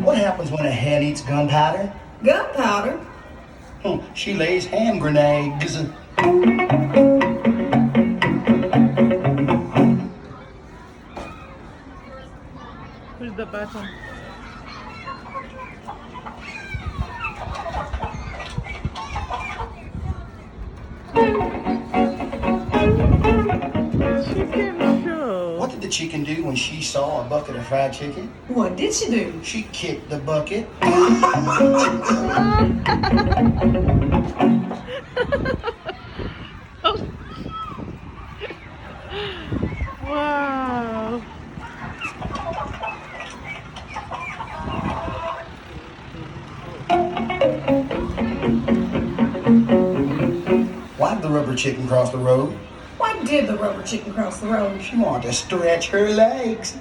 What happens when a hen eats gunpowder? Gunpowder? She lays hand grenades. Who's the button? Chicken show. What did the chicken do when she saw a bucket of fried chicken? What did she do? She kicked the bucket. Wow. Why did the rubber chicken cross the road? Why did the rubber chicken cross the road? She wanted to stretch her legs.